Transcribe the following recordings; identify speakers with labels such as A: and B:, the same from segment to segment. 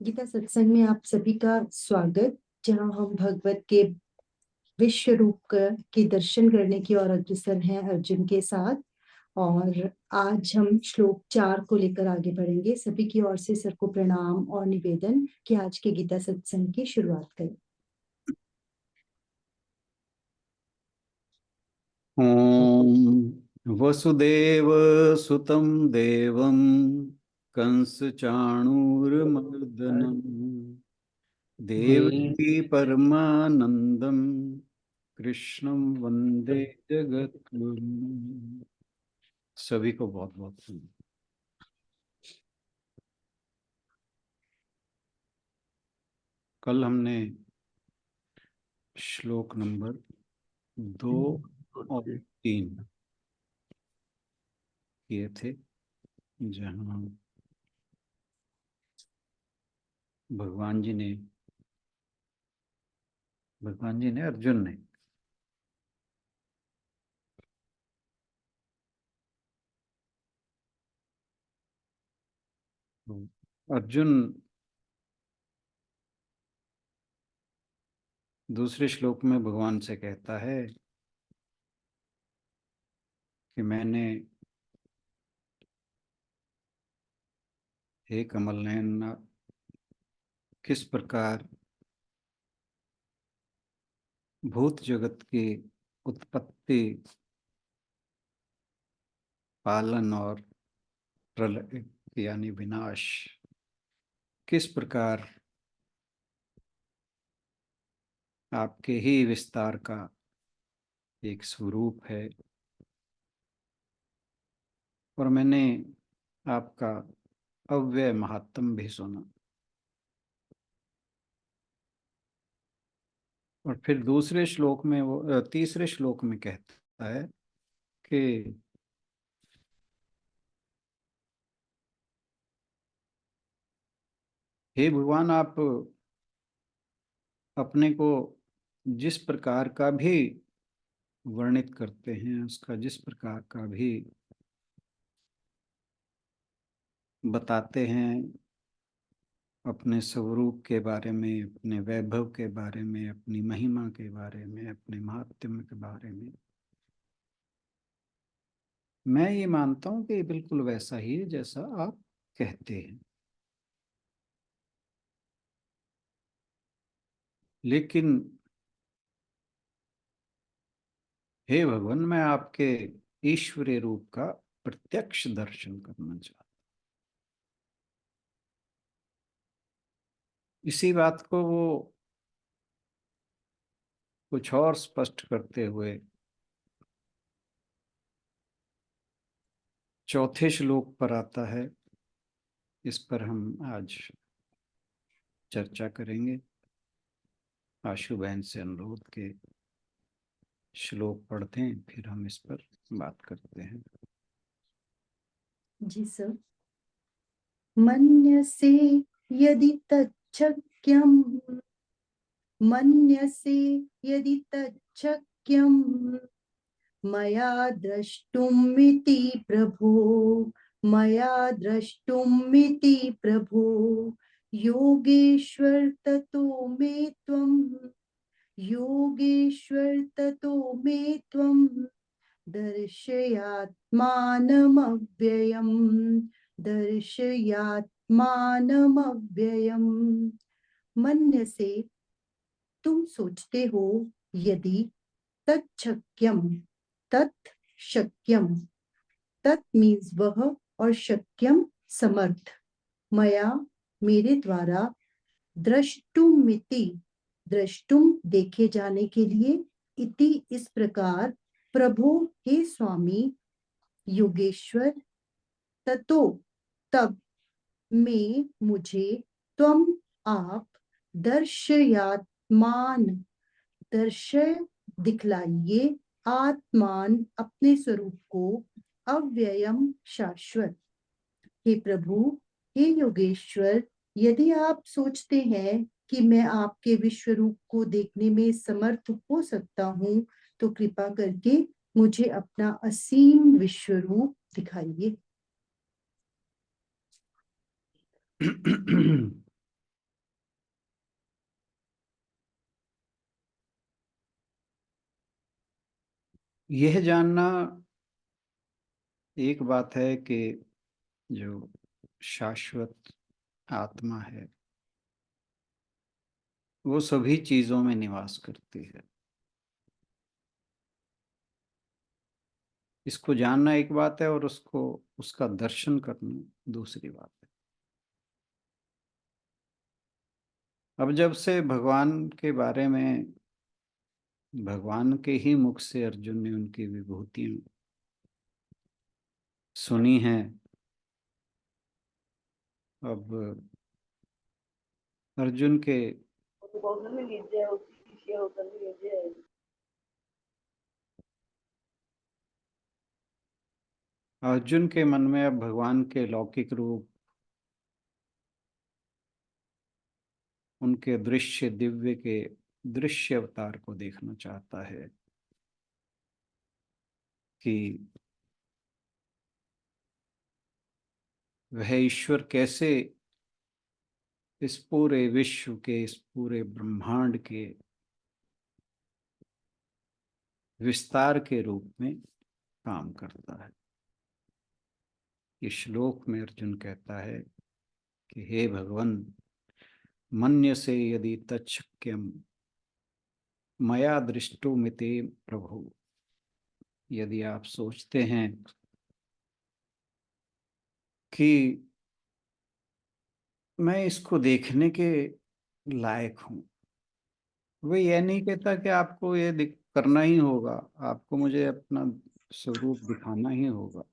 A: गीता सत्संग में आप सभी का स्वागत। जहां हम भगवत के विश्व रूप के दर्शन करने की ओर अग्रसर हैं अर्जुन के साथ। और आज हम श्लोक 4 को लेकर आगे बढ़ेंगे। सभी की ओर से सर को प्रणाम और निवेदन कि आज के गीता सत्संग की शुरुआत करें।
B: ॐ वसुदेव सुतं देवं कंस चाणूरमर्दनं देवकी परमानंदं कृष्णं वंदे जगद्गुरुं। सभी को बहुत बहुत कल हमने श्लोक नंबर 2 और 3 किए थे, जहां भगवान जी ने अर्जुन ने अर्जुन दूसरे श्लोक में भगवान से कहता है कि मैंने, हे कमल नयन, किस प्रकार भूत जगत की उत्पत्ति, पालन और प्रलय यानी विनाश किस प्रकार आपके ही विस्तार का एक स्वरूप है, और मैंने आपका अव्यय महात्म भी सुना। और फिर दूसरे श्लोक में वो तीसरे श्लोक में कहता है कि हे भगवान, आप अपने को जिस प्रकार का भी वर्णित करते हैं, उसका जिस प्रकार का भी बताते हैं, अपने स्वरूप के बारे में, अपने वैभव के बारे में, अपनी महिमा के बारे में, अपने महात्म्य के बारे में, मैं ये मानता हूं कि बिल्कुल वैसा ही है जैसा आप कहते हैं। लेकिन हे भगवान, मैं आपके ईश्वरीय रूप का प्रत्यक्ष दर्शन करना चाहता हूं। इसी बात को वो कुछ और स्पष्ट करते हुए चौथे श्लोक पर आता है। इस पर हम आज चर्चा करेंगे। आशु बहन से अनुरोध के श्लोक पढ़ते हैं, फिर हम इस पर बात करते हैं।
A: जी सर। मन्यसे यदि तच्छक्यं, मन्यसे यदि तच्छक्यं मया द्रष्टुमिति प्रभो, मया द्रष्टुमिति प्रभो, योगेश्वर ततो मे त्वं, योगेश्वर ततो मे त्वं दर्शयात्मानमव्ययम्, दर्शयात्मानमव्ययम्। मन्यसे, तुम सोचते हो, यदि तच्छक्यम, तत् शक्यम, तत् मीन्स वह और शक्यम समर्थ, मया मेरे द्वारा, द्रष्टुमिति द्रष्टुम देखे जाने के लिए, इति इस प्रकार, प्रभो हे स्वामी, योगेश्वर ततो तब, में मुझे, त्वम आप, दर्शयात्मान दर्शय दिखलाइए, आत्मान अपने स्वरूप को, अव्ययम शाश्वत। हे प्रभु, हे योगेश्वर, यदि आप सोचते हैं कि मैं आपके विश्व रूप को देखने में समर्थ हो सकता हूं, तो कृपा करके मुझे अपना असीम विश्व रूप दिखाइए।
B: यह जानना एक बात है कि जो शाश्वत आत्मा है वो सभी चीजों में निवास करती है। इसको जानना एक बात है और उसको उसका दर्शन करना दूसरी बात है। अब जब से भगवान के बारे में भगवान के ही मुख से अर्जुन ने उनकी विभूतियां सुनी हैं, अब अर्जुन के अर्जुन के मन में अब भगवान के लौकिक रूप, उनके दृश्य दिव्य के दृश्य अवतार को देखना चाहता है कि वह ईश्वर कैसे इस पूरे विश्व के, इस पूरे ब्रह्मांड के विस्तार के रूप में काम करता है। इस श्लोक में अर्जुन कहता है कि हे भगवान, मन्यसे यदि तच्छक्यम मया दृष्टो मिते प्रभु, यदि आप सोचते हैं कि मैं इसको देखने के लायक हूं, वो यह नहीं कहता कि आपको ये करना ही होगा, आपको मुझे अपना स्वरूप दिखाना ही होगा,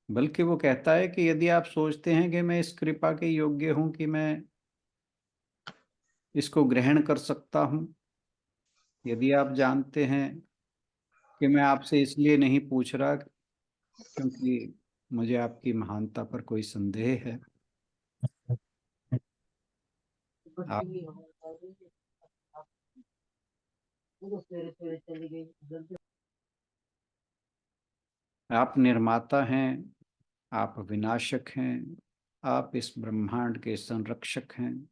B: बल्कि वो कहता है कि यदि आप सोचते हैं कि मैं इस कृपा के योग्य हूं कि मैं इसको ग्रहण कर सकता हूं, यदि आप जानते हैं कि मैं आपसे इसलिए नहीं पूछ रहा क्योंकि मुझे आपकी महानता पर कोई संदेह है, आप आप निर्माता हैं, आप विनाशक हैं, आप इस ब्रह्मांड के संरक्षक हैं,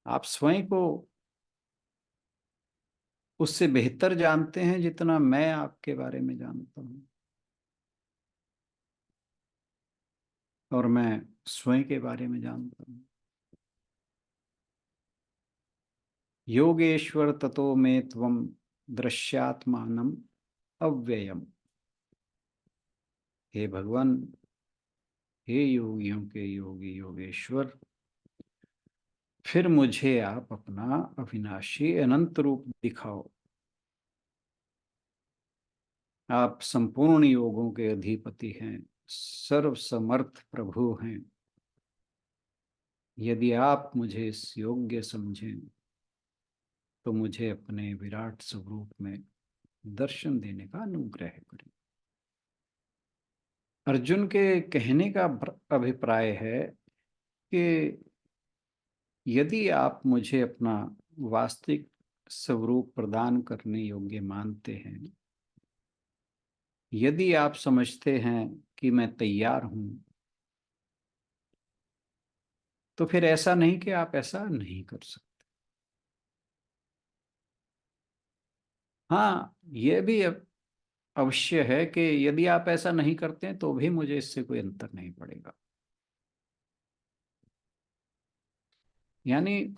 B: आप स्वयं को उससे बेहतर जानते हैं जितना मैं आपके बारे में जानता हूं, और मैं स्वयं के बारे में जानता हूं। योगेश्वर ततो मे त्वं दृश्यात्मानम अव्ययम। हे भगवान, हे योगियों के योगी योगेश्वर, फिर मुझे आप अपना अविनाशी अनंत रूप दिखाओ। आप संपूर्ण योगों के अधिपति हैं, सर्व समर्थ प्रभु हैं। यदि आप मुझे इस योग्य समझें तो मुझे अपने विराट स्वरूप में दर्शन देने का अनुग्रह करें। अर्जुन के कहने का अभिप्राय है कि यदि आप मुझे अपना वास्तविक स्वरूप प्रदान करने योग्य मानते हैं, यदि आप समझते हैं कि मैं तैयार हूं, तो फिर ऐसा नहीं कि आप ऐसा नहीं कर सकते। हाँ, यह भी अवश्य है कि यदि आप ऐसा नहीं करते हैं तो भी मुझे इससे कोई अंतर नहीं पड़ेगा। यानी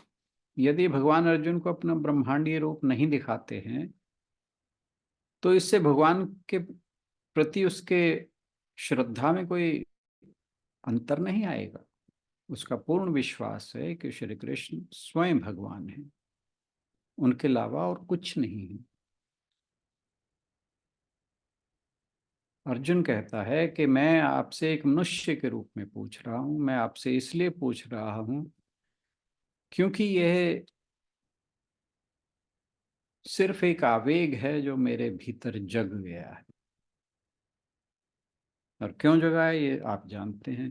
B: यदि भगवान अर्जुन को अपना ब्रह्मांडीय रूप नहीं दिखाते हैं तो इससे भगवान के प्रति उसके श्रद्धा में कोई अंतर नहीं आएगा। उसका पूर्ण विश्वास है कि श्री कृष्ण स्वयं भगवान है, उनके अलावा और कुछ नहीं है। अर्जुन कहता है कि मैं आपसे एक मनुष्य के रूप में पूछ रहा हूं, मैं आपसे इसलिए पूछ रहा हूं क्योंकि यह सिर्फ एक आवेग है जो मेरे भीतर जग गया है। और क्यों जगा है ये आप जानते हैं।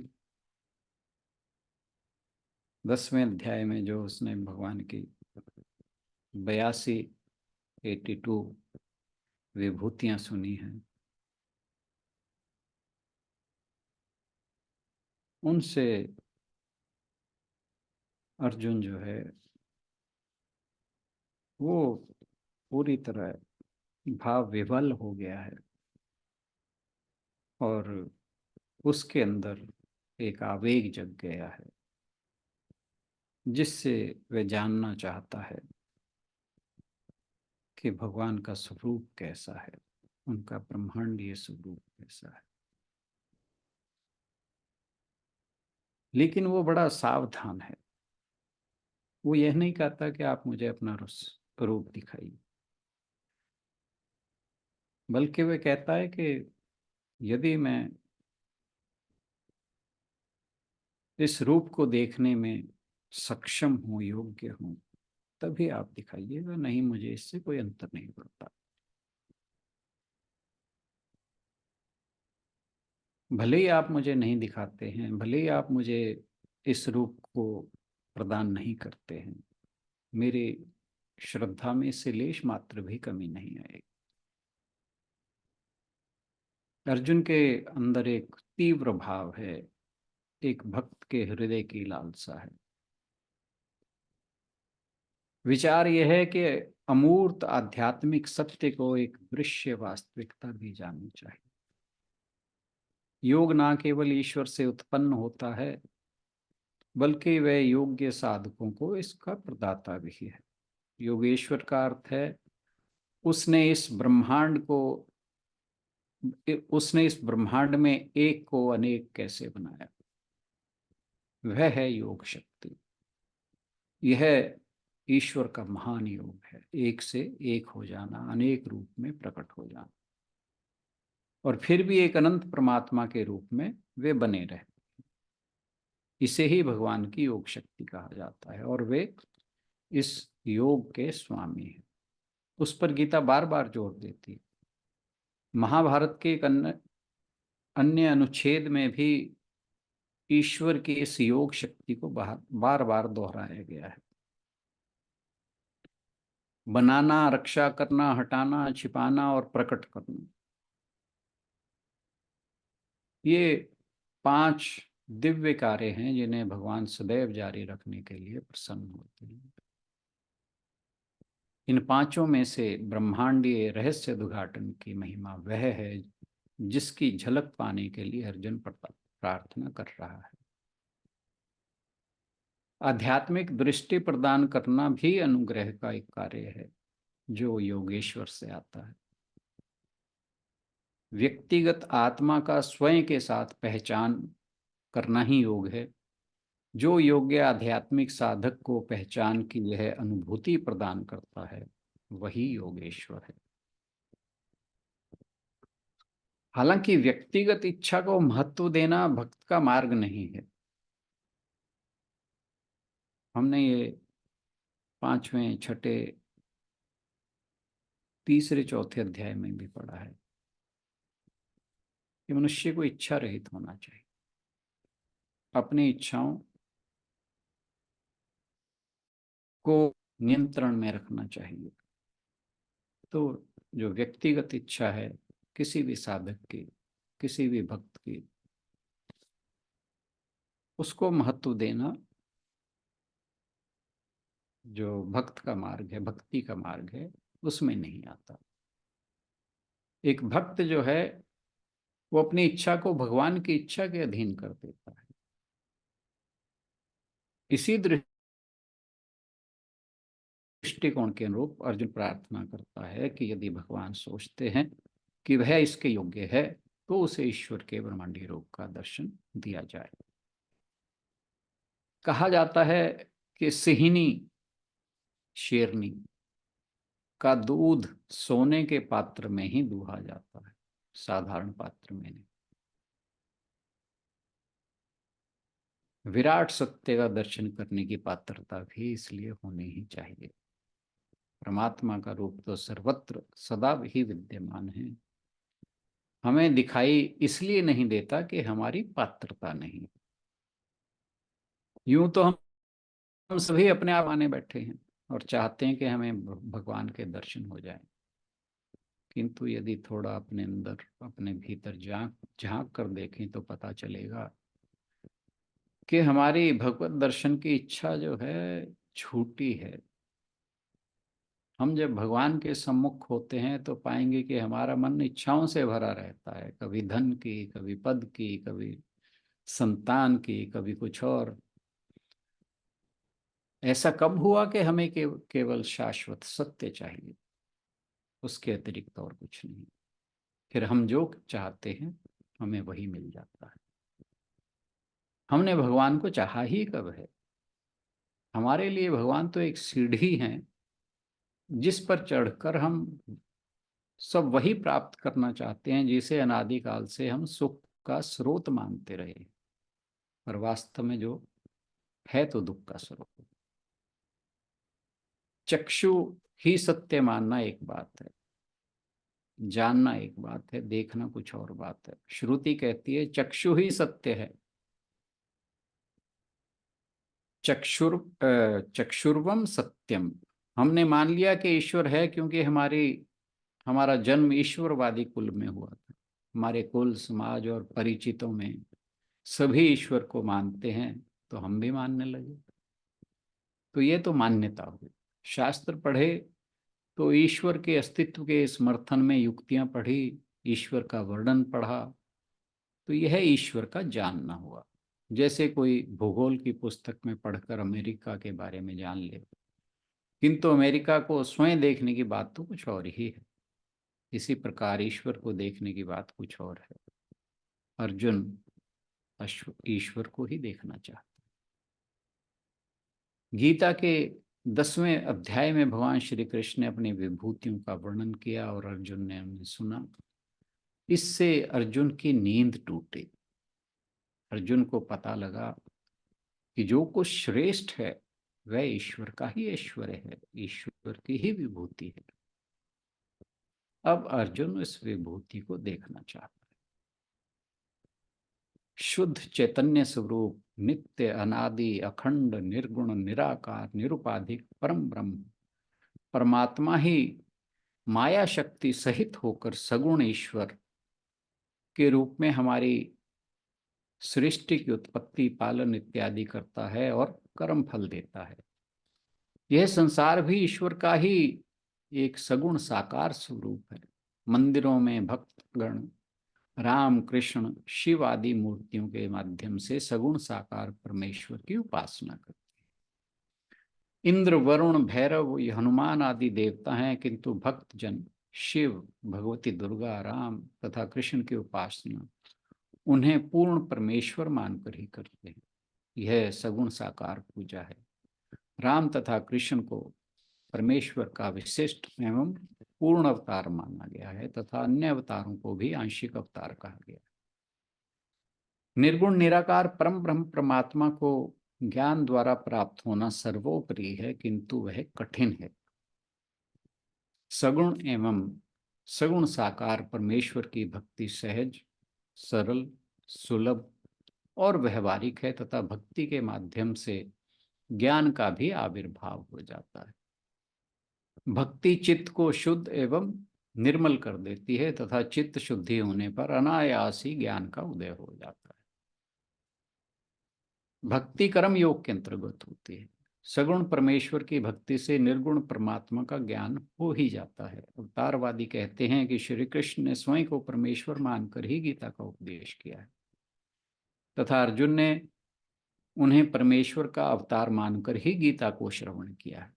B: 10वें अध्याय में जो उसने भगवान की 82 82 विभूतियां सुनी हैं, उनसे अर्जुन जो है वो पूरी तरह भाव विवल हो गया है और उसके अंदर एक आवेग जग गया है जिससे वह जानना चाहता है कि भगवान का स्वरूप कैसा है, उनका ब्रह्मांडीय स्वरूप कैसा है। लेकिन वो बड़ा सावधान है। वो यह नहीं कहता कि आप मुझे अपना रूप दिखाइए, बल्कि वह कहता है कि यदि मैं इस रूप को देखने में सक्षम हूँ, योग्य हूँ, तभी आप दिखाइएगा, नहीं मुझे इससे कोई अंतर नहीं पड़ता। भले ही आप मुझे नहीं दिखाते हैं, भले ही आप मुझे इस रूप को प्रदान नहीं करते हैं, मेरी श्रद्धा में इससे लेश मात्र भी कमी नहीं आएगी। अर्जुन के अंदर एक तीव्र भाव है, एक भक्त के हृदय की लालसा है। विचार यह है कि अमूर्त आध्यात्मिक सत्य को एक दृश्य वास्तविकता भी जाननी चाहिए। योग ना केवल ईश्वर से उत्पन्न होता है, बल्कि वह योग्य साधकों को इसका प्रदाता भी है। योगेश्वर का अर्थ है उसने इस ब्रह्मांड को, उसने इस ब्रह्मांड में एक को अनेक कैसे बनाया, वह है योग शक्ति। यह ईश्वर का महान योग है, एक से एक हो जाना, अनेक रूप में प्रकट हो जाना, और फिर भी एक अनंत परमात्मा के रूप में वे बने रहे। इसे ही भगवान की योग शक्ति कहा जाता है, और वे इस योग के स्वामी हैं। उस पर गीता बार बार जोर देती है। महाभारत के एक अन्य अनुच्छेद में भी ईश्वर की इस योग शक्ति को बार बार दोहराया गया है। बनाना, रक्षा करना, हटाना, छिपाना और प्रकट करना, ये 5 दिव्य कार्य हैं जिन्हें भगवान सदैव जारी रखने के लिए प्रसन्न होते हैं। इन 5 में से ब्रह्मांडीय रहस्य उद्घाटन की महिमा वह है जिसकी झलक पाने के लिए अर्जुन प्रार्थना कर रहा है। आध्यात्मिक दृष्टि प्रदान करना भी अनुग्रह का एक कार्य है जो योगेश्वर से आता है। व्यक्तिगत आत्मा का स्वयं के साथ पहचान करना ही योग है। जो योग्य आध्यात्मिक साधक को पहचान की यह अनुभूति प्रदान करता है, वही योगेश्वर है। हालांकि व्यक्तिगत इच्छा को महत्व देना भक्त का मार्ग नहीं है। हमने ये 5वें, 6ठे, 3, 4 अध्याय में भी पढ़ा है कि मनुष्य को इच्छा रहित होना चाहिए, अपनी इच्छाओं को नियंत्रण में रखना चाहिए। तो जो व्यक्तिगत इच्छा है किसी भी साधक की, किसी भी भक्त की, उसको महत्व देना जो भक्त का मार्ग है, भक्ति का मार्ग है, उसमें नहीं आता। एक भक्त जो है वो अपनी इच्छा को भगवान की इच्छा के अधीन कर देता है। इसी दृष्टिकोण के अनुरूप अर्जुन प्रार्थना करता है कि यदि भगवान सोचते हैं कि वह इसके योग्य है, तो उसे ईश्वर के ब्रह्मांडीय रूप का दर्शन दिया जाए। कहा जाता है कि सिहिनी शेरनी का दूध सोने के पात्र में ही दूहा जाता है, साधारण पात्र में नहीं। विराट सत्य का दर्शन करने की पात्रता भी इसलिए होनी ही चाहिए। परमात्मा का रूप तो सर्वत्र सदा ही विद्यमान है। हमें दिखाई इसलिए नहीं देता कि हमारी पात्रता नहीं। यूं तो हम सभी अपने आप आने बैठे हैं और चाहते हैं कि हमें भगवान के दर्शन हो जाए, किंतु यदि थोड़ा अपने अंदर, अपने भीतर झांक कर देखें तो पता चलेगा कि हमारी भगवत दर्शन की इच्छा जो है झूठी है। हम जब भगवान के सम्मुख होते हैं तो पाएंगे कि हमारा मन इच्छाओं से भरा रहता है, कभी धन की, कभी पद की, कभी संतान की, कभी कुछ और। ऐसा कब हुआ कि हमें केवल शाश्वत सत्य चाहिए, उसके अतिरिक्त और कुछ नहीं। फिर हम जो चाहते हैं हमें वही मिल जाता है। हमने भगवान को चाहा ही कब है? हमारे लिए भगवान तो एक सीढ़ी है जिस पर चढ़कर हम सब वही प्राप्त करना चाहते हैं जिसे अनादिकाल से हम सुख का स्रोत मानते रहे, पर वास्तव में जो है तो दुख का स्रोत। चक्षु ही सत्य मानना एक बात है, जानना एक बात है, देखना कुछ और बात है। श्रुति कहती है चक्षु ही सत्य है। चक्षुर्वम सत्यम। हमने मान लिया कि ईश्वर है क्योंकि हमारा जन्म ईश्वरवादी कुल में हुआ था। हमारे कुल, समाज और परिचितों में सभी ईश्वर को मानते हैं, तो हम भी मानने लगे। तो ये तो मान्यता हुई। शास्त्र पढ़े तो ईश्वर के अस्तित्व के समर्थन में युक्तियां पढ़ी, ईश्वर का वर्णन पढ़ा, तो यह ईश्वर का जानना हुआ। जैसे कोई भूगोल की पुस्तक में पढ़कर अमेरिका के बारे में जान ले, किंतु अमेरिका को स्वयं देखने की बात तो कुछ और ही है। इसी प्रकार ईश्वर को देखने की बात कुछ और है। अर्जुन ईश्वर को ही देखना चाहता। गीता के 10वें अध्याय में भगवान श्री कृष्ण ने अपनी विभूतियों का वर्णन किया और अर्जुन ने उन्हें सुना। इससे अर्जुन की नींद टूटी। अर्जुन को पता लगा कि जो कुछ श्रेष्ठ है वह ईश्वर का ही ऐश्वर्य है, ईश्वर की ही विभूति है। अब अर्जुन इस विभूति को देखना चाहता है। शुद्ध चैतन्य स्वरूप, नित्य, अनादि, अखंड, निर्गुण, निराकार, निरुपाधिक परम ब्रह्म परमात्मा ही माया शक्ति सहित होकर सगुण ईश्वर के रूप में हमारी सृष्टि की उत्पत्ति, पालन इत्यादि करता है और कर्म फल देता है। यह संसार भी ईश्वर का ही एक सगुण साकार स्वरूप है। मंदिरों में भक्तगण राम, कृष्ण, शिव आदि मूर्तियों के माध्यम से सगुण साकार परमेश्वर की उपासना करते हैं। इंद्र, वरुण, भैरव, हनुमान आदि देवता हैं, किंतु भक्त जन शिव, भगवती दुर्गा, राम तथा कृष्ण की उपासना उन्हें पूर्ण परमेश्वर मानकर ही करते हैं। यह सगुण साकार पूजा है। राम तथा कृष्ण को परमेश्वर का विशिष्ट एवं पूर्ण अवतार माना गया है तथा अन्य अवतारों को भी आंशिक अवतार कहा गया है। निर्गुण निराकार परम ब्रह्म परमात्मा को ज्ञान द्वारा प्राप्त होना सर्वोपरि है, किंतु वह कठिन है। सगुण एवं सगुण साकार परमेश्वर की भक्ति सहज, सरल, सुलभ और व्यवहारिक है तथा भक्ति के माध्यम से ज्ञान का भी आविर्भाव हो जाता है। भक्ति चित्त को शुद्ध एवं निर्मल कर देती है तथा चित्त शुद्धि होने पर अनायास ही ज्ञान का उदय हो जाता है। भक्ति कर्म योग के अंतर्गत होती है। सगुण परमेश्वर की भक्ति से निर्गुण परमात्मा का ज्ञान हो ही जाता है। अवतारवादी कहते हैं कि श्री कृष्ण ने स्वयं को परमेश्वर मानकर ही गीता का उपदेश किया है तथा अर्जुन ने उन्हें परमेश्वर का अवतार मानकर ही गीता को श्रवण किया है।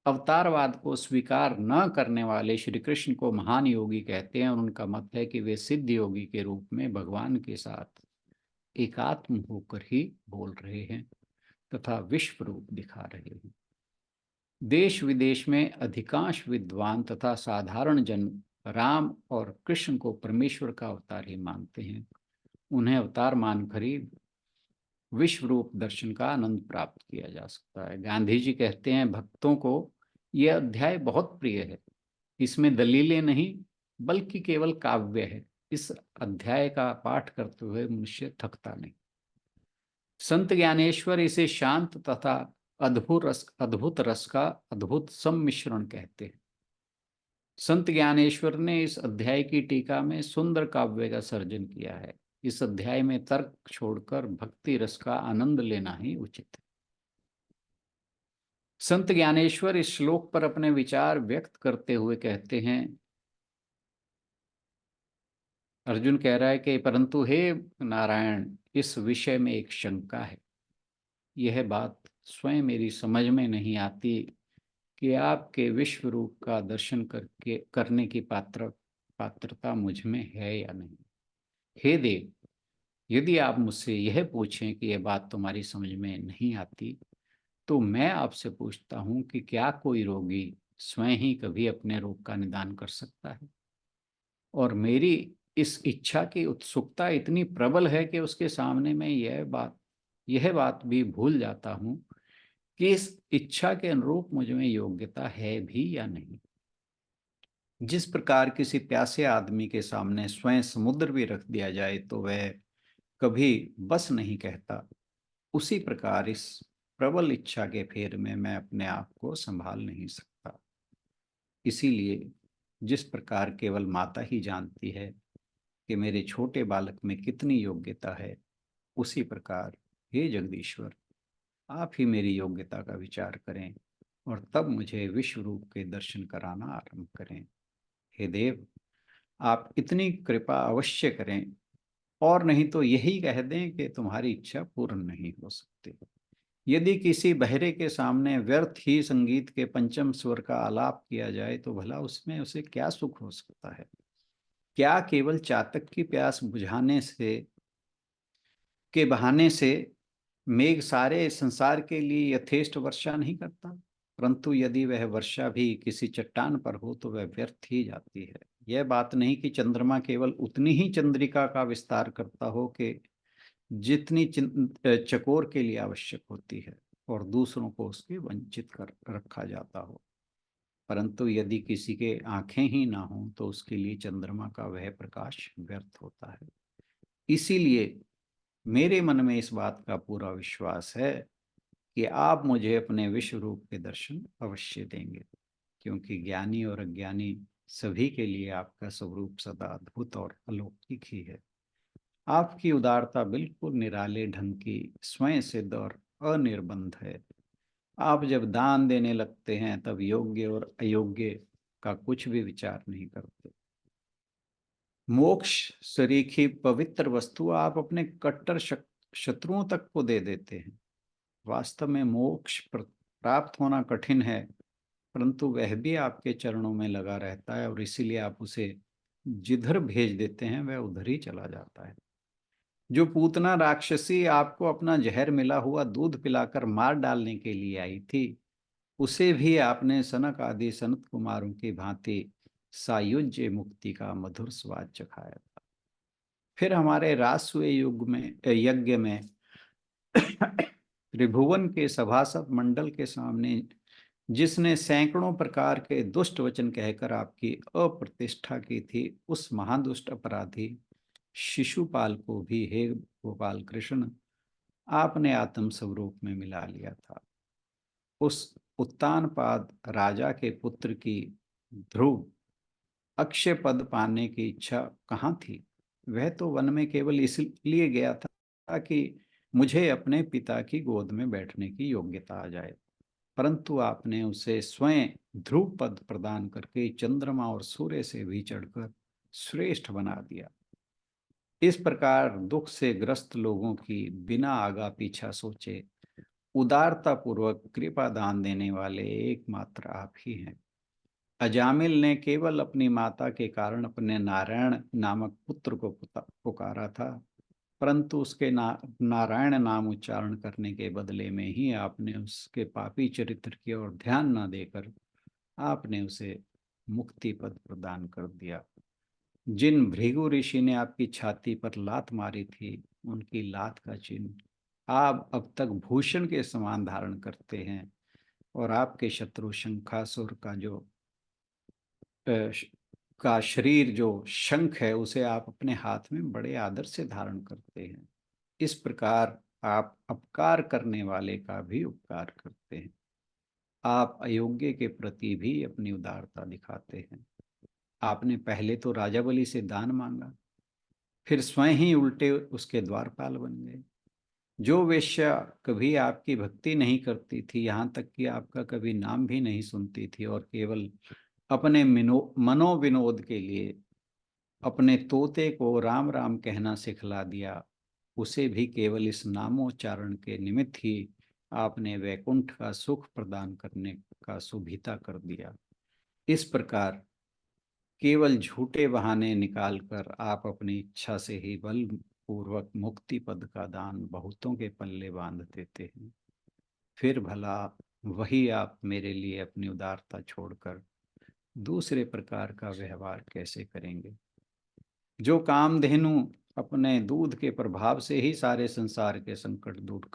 B: अवतारवाद को स्वीकार न करने वाले श्री कृष्ण को महान योगी कहते हैं और उनका मत है कि वे सिद्ध योगी के रूप में भगवान के साथ एकात्म होकर ही बोल रहे हैं तथा विश्व रूप दिखा रहे हैं। देश विदेश में अधिकांश विद्वान तथा साधारण जन राम और कृष्ण को परमेश्वर का अवतार ही मानते हैं। उन्हें अवतार मानकर ही विश्व रूप दर्शन का आनंद प्राप्त किया जा सकता है। गांधी जी कहते हैं, भक्तों को यह अध्याय बहुत प्रिय है। इसमें दलीलें नहीं बल्कि केवल काव्य है। इस अध्याय का पाठ करते हुए मनुष्य थकता नहीं। संत ज्ञानेश्वर इसे शांत तथा अद्भुत रस का अद्भुत सम्मिश्रण कहते हैं। संत ज्ञानेश्वर ने इस अध्याय की टीका में सुंदर काव्य का सर्जन किया है। इस अध्याय में तर्क छोड़कर भक्ति रस का आनंद लेना ही उचित है। संत ज्ञानेश्वर इस श्लोक पर अपने विचार व्यक्त करते हुए कहते हैं, अर्जुन कह रहा है कि परंतु हे नारायण, इस विषय में एक शंका है। यह बात स्वयं मेरी समझ में नहीं आती कि आपके विश्व रूप का दर्शन करने की पात्रता मुझ में है या नहीं। हे देव, यदि आप मुझसे यह पूछें कि यह बात तुम्हारी समझ में नहीं आती, तो मैं आपसे पूछता हूं कि क्या कोई रोगी स्वयं ही कभी अपने रोग का निदान कर सकता है? और मेरी इस इच्छा की उत्सुकता इतनी प्रबल है कि उसके सामने मैं यह बात भी भूल जाता हूं कि इस इच्छा के अनुरूप मुझ में योग्यता है भी या नहीं। जिस प्रकार किसी प्यासे आदमी के सामने स्वयं समुद्र भी रख दिया जाए तो वह कभी बस नहीं कहता, उसी प्रकार इस प्रबल इच्छा के फेर में मैं अपने आप को संभाल नहीं सकता। इसीलिए जिस प्रकार केवल माता ही जानती है कि मेरे छोटे बालक में कितनी योग्यता है, उसी प्रकार हे जगदीश्वर, आप ही मेरी योग्यता का विचार करें और तब मुझे विश्व रूप के दर्शन कराना आरंभ करें। हे देव, आप इतनी कृपा अवश्य करें, और नहीं तो यही कह दें कि तुम्हारी इच्छा पूर्ण नहीं हो सकती। यदि किसी बहरे के सामने व्यर्थ ही संगीत के पंचम स्वर का आलाप किया जाए तो भला उसमें उसे क्या सुख हो सकता है? क्या केवल चातक की प्यास बुझाने से के बहाने से मेघ सारे संसार के लिए यथेष्ट वर्षा नहीं करता? परंतु यदि वह वर्षा भी किसी चट्टान पर हो तो वह व्यर्थ ही जाती है। यह बात नहीं कि चंद्रमा केवल उतनी ही चंद्रिका का विस्तार करता हो कि जितनी चकोर के लिए आवश्यक होती है, और दूसरों को उसके वंचित कर रखा जाता हो। परंतु यदि किसी के आंखें ही ना हो तो उसके लिए चंद्रमा का वह प्रकाश व्यर्थ होता है। इसीलिए मेरे मन में इस बात का पूरा विश्वास है कि आप मुझे अपने विश्व रूप के दर्शन अवश्य देंगे, क्योंकि ज्ञानी और अज्ञानी सभी के लिए आपका स्वरूप सदा अद्भुत और अलौकिक ही है। आपकी उदारता बिल्कुल निराले ढंग की, स्वयं सिद्ध और अनिर्बंध है। आप जब दान देने लगते हैं तब योग्य और अयोग्य का कुछ भी विचार नहीं करते। मोक्ष सरीखी पवित्र वस्तु आप अपने कट्टर शत्रुओं तक को दे देते हैं। वास्तव में मोक्ष प्राप्त होना कठिन है, परंतु वह भी आपके चरणों में लगा रहता है, और इसीलिए आप उसे जिधर भेज देते हैं वह उधर ही चला जाता है। जो पूतना राक्षसी आपको अपना जहर मिला हुआ दूध पिलाकर मार डालने के लिए आई थी, उसे भी आपने सनक आदि सनत कुमारों की भांति सायुज्य मुक्ति का मधुर स्वाद चखाया था। फिर हमारे राजसूय युग में यज्ञ में त्रिभुवन के सभासद मंडल के सामने जिसने सैकड़ों प्रकार के दुष्ट वचन कहकर आपकी अप्रतिष्ठा की थी, उस महादुष्ट अपराधी शिशुपाल को भी हे गोपाल कृष्ण आपने आत्म स्वरूप में मिला लिया था। उस उत्तानपाद राजा के पुत्र की ध्रुव अक्षय पद पाने की इच्छा कहाँ थी? वह तो वन में केवल इसलिए गया था ताकि मुझे अपने पिता की गोद में बैठने की योग्यता आ जाए, परंतु आपने उसे स्वयं ध्रुव पद प्रदान करके चंद्रमा और सूर्य से भी चढ़कर श्रेष्ठ बना दिया। इस प्रकार दुख से ग्रस्त लोगों की बिना आगा पीछा सोचे उदारता पूर्वक कृपा दान देने वाले एकमात्र आप ही हैं। अजामिल ने केवल अपनी माता के कारण अपने नारायण नामक पुत्र को पुकारा था, परंतु उसके नारायण नाम उच्चारण करने के बदले में ही आपने उसके पापी चरित्र की ओर ध्यान न देकर आपने उसे मुक्ति पद प्रदान कर दिया। जिन भृगु ऋषि ने आपकी छाती पर लात मारी थी, उनकी लात का चिन्ह आप अब तक भूषण के समान धारण करते हैं, और आपके शत्रु शंखासुर का शरीर जो शंख है उसे आप अपने हाथ में बड़े आदर से धारण करते हैं। इस प्रकार आप अपकार करने वाले का भी उपकार करते हैं। आप अयोग्य के प्रति भी अपनी उदारता दिखाते हैं। आपने पहले तो राजा बलि से दान मांगा, फिर स्वयं ही उल्टे उसके द्वारपाल बन गए। जो वेश्या कभी आपकी भक्ति नहीं करती थी, यहाँ तक कि आपका कभी नाम भी नहीं सुनती थी और केवल अपने मनोविनोद के लिए अपने तोते को राम राम कहना सिखला दिया, उसे भी केवल इस नामोच्चारण के निमित्त ही आपने वैकुंठ का सुख प्रदान करने का सुभिता कर दिया। इस प्रकार केवल झूठे बहाने निकालकर आप अपनी इच्छा से ही बलपूर्वक मुक्ति पद का दान बहुतों के पल्ले बांध देते हैं। फिर भला वही आप मेरे लिए अपनी उदारता छोड़कर दूसरे प्रकार का व्यवहार कैसे करेंगे? जो कामधेनु अपने दूध के प्रभाव से ही सारे संसार के संकट दूर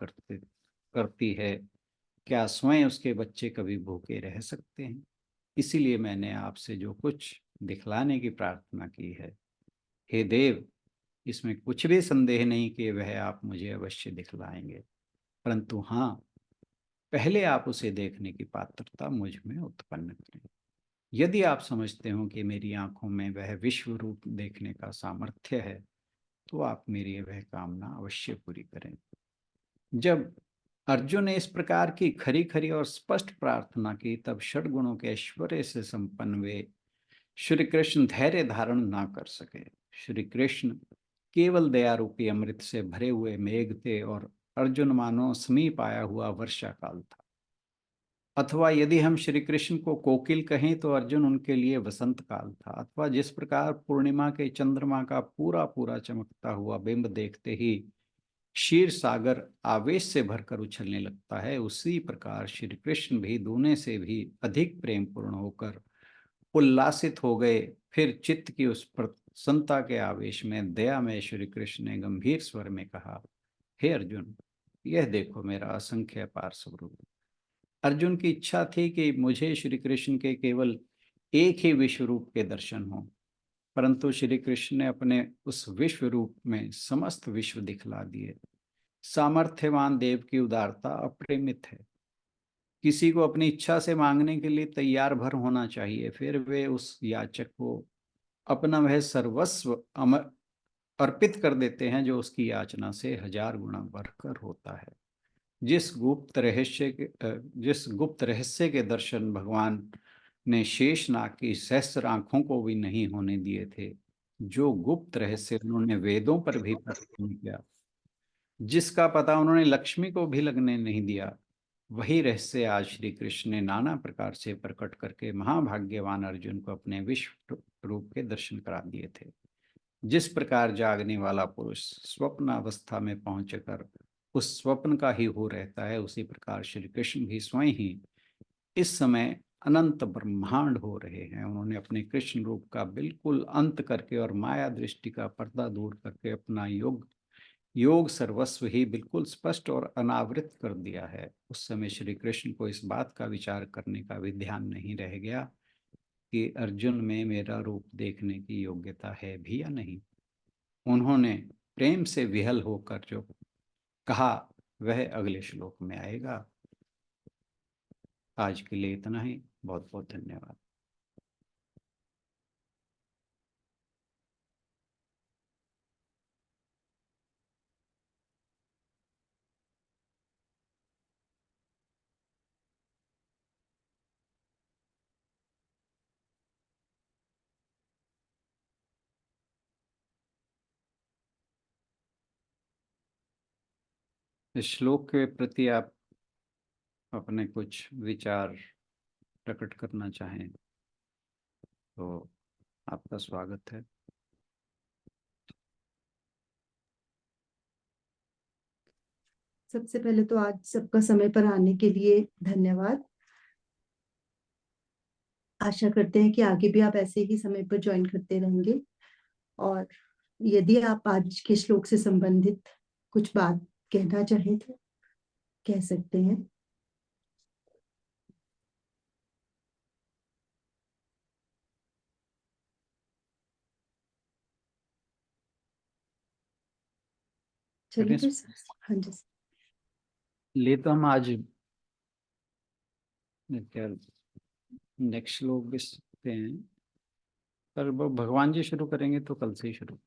B: करती है, क्या स्वयं उसके बच्चे कभी भूखे रह सकते हैं? इसीलिए मैंने आपसे जो कुछ दिखलाने की प्रार्थना की है, हे देव, इसमें कुछ भी संदेह नहीं कि वह आप मुझे अवश्य दिखलाएंगे, परंतु हाँ, पहले आप उसे देखने की पात्रता मुझ में उत्पन्न करें। यदि आप समझते हो कि मेरी आंखों में वह विश्व रूप देखने का सामर्थ्य है, तो आप मेरी वह कामना अवश्य पूरी करें। जब अर्जुन ने इस प्रकार की खरी खरी और स्पष्ट प्रार्थना की, तब षड्गुणों के ऐश्वर्य से संपन्न वे श्री कृष्ण धैर्य धारण ना कर सके। श्री कृष्ण केवल दया रूपी अमृत से भरे हुए मेघ थे और अर्जुन मानो समीप आया हुआ वर्षा काल था। अथवा यदि हम श्री कृष्ण को कोकिल कहें तो अर्जुन उनके लिए वसंत काल था। अथवा जिस प्रकार पूर्णिमा के चंद्रमा का पूरा पूरा चमकता हुआ बिंब देखते ही क्षीर सागर आवेश से भरकर उछलने लगता है, उसी प्रकार श्री कृष्ण भी दूने से भी अधिक प्रेम पूर्ण होकर उल्लासित हो गए। फिर चित्त की उस प्रसन्नता के आवेश में दया में श्री कृष्ण ने गंभीर स्वर में कहा, हे अर्जुन, यह देखो मेरा असंख्य अपार स्वरूप। अर्जुन की इच्छा थी कि मुझे श्री कृष्ण के केवल एक ही विश्व रूप के दर्शन हो, परंतु श्री कृष्ण ने अपने उस विश्व रूप में समस्त विश्व दिखला दिए। सामर्थ्यवान देव की उदारता अपरिमित है। किसी को अपनी इच्छा से मांगने के लिए तैयार भर होना चाहिए, फिर वे उस याचक को अपना वह सर्वस्व अर्पित कर देते हैं जो उसकी याचना से 1000 गुना बढ़कर होता है। जिस गुप्त रहस्य के दर्शन भगवान ने शेषनाग की सहस्र आंखों को भी नहीं होने दिए थे, जो गुप्त रहस्य उन्होंने वेदों पर भी प्रकट नहीं किया, जिसका पता उन्होंने लक्ष्मी को भी लगने नहीं दिया, वही रहस्य आज श्री कृष्ण ने नाना प्रकार से प्रकट करके महाभाग्यवान अर्जुन को अपने विश्व रूप के दर्शन करा दिए थे। जिस प्रकार जागने वाला पुरुष स्वप्न अवस्था में पहुंचकर उस स्वप्न का ही हो रहता है, उसी प्रकार श्री कृष्ण भी स्वयं ही इस समय अनंत ब्रह्मांड हो रहे हैं। उन्होंने अपने कृष्ण रूप का बिल्कुल अंत करके और माया दृष्टि का पर्दा दूर करके अपना योग सर्वस्व ही बिल्कुल स्पष्ट और अनावृत कर दिया है। उस समय श्री कृष्ण को इस बात का विचार करने का भी ध्यान नहीं रह गया कि अर्जुन में मेरा रूप देखने की योग्यता है भी या नहीं। उन्होंने प्रेम से विहल होकर जो कहा वह अगले श्लोक में आएगा। आज के लिए इतना ही। बहुत बहुत धन्यवाद। इस श्लोक के प्रति आप अपने कुछ विचार प्रकट करना चाहें तो आपका स्वागत है।
A: सबसे पहले तो आज सबका समय पर आने के लिए धन्यवाद। आशा करते हैं कि आगे भी आप ऐसे ही समय पर ज्वाइन करते रहेंगे। और यदि आप आज के श्लोक से संबंधित कुछ बात कहना चाहें तो कह सकते हैं। चलिए फिर। हाँ जी।
B: ले तो हम आज क्या नेक्स्ट श्लोक भी सकते हैं, पर वो भगवान जी शुरू करेंगे तो कल से ही शुरू।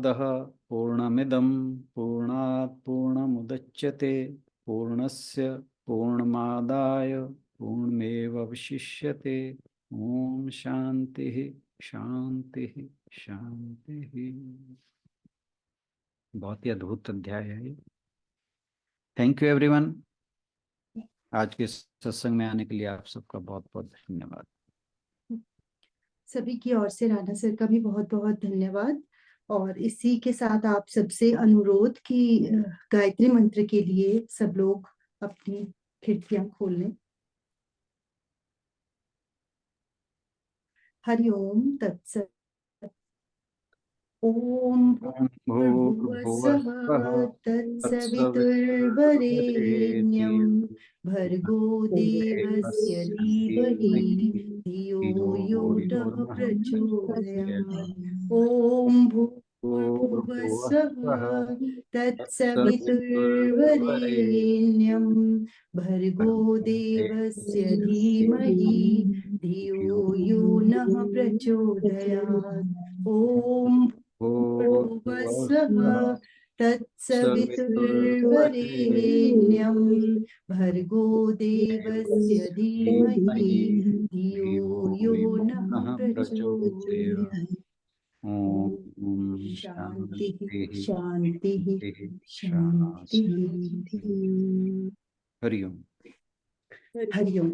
B: पूर्णमादाय पूर्णमिदं पूर्णात् पूर्णमुदच्यते पूर्णस्य पूर्णमादाय पूर्णमेवावशिष्यते। ओम शांति शांति शांति। बहुत ही अद्भुत अध्याय है ये। Thank you everyone. आज के सत्संग में आने के लिए आप सबका बहुत बहुत धन्यवाद।
A: सभी की ओर से राणा सर का भी बहुत बहुत धन्यवाद। और इसी के साथ आप सबसे अनुरोध कि गायत्री मंत्र के लिए सब लोग अपनी खिड़कियां खोल लें। हरि ओम तत्सत। ओम भूर्भुवस्सुः तत्सवितुर्वरेण्यं भर्गो देवस्य धीमहि धियो यो नः प्रचोदयात्। ओम भूर्भुवस्सुः तत्सवितुर्वरेण्यं भर्गो देवस्य धीमहि धियो यो नः प्रचोदयात्। ओम भूर्भुवस्सुः तत्सवितुर्वरेण्यं भर्गो देवस्य धीमहि धियो यो नः प्रचोदयात्।
B: ओम
A: शांति
B: शांति
A: शांति
B: शांति।
A: शांति।
B: हरि ओम।
A: हरि ओम।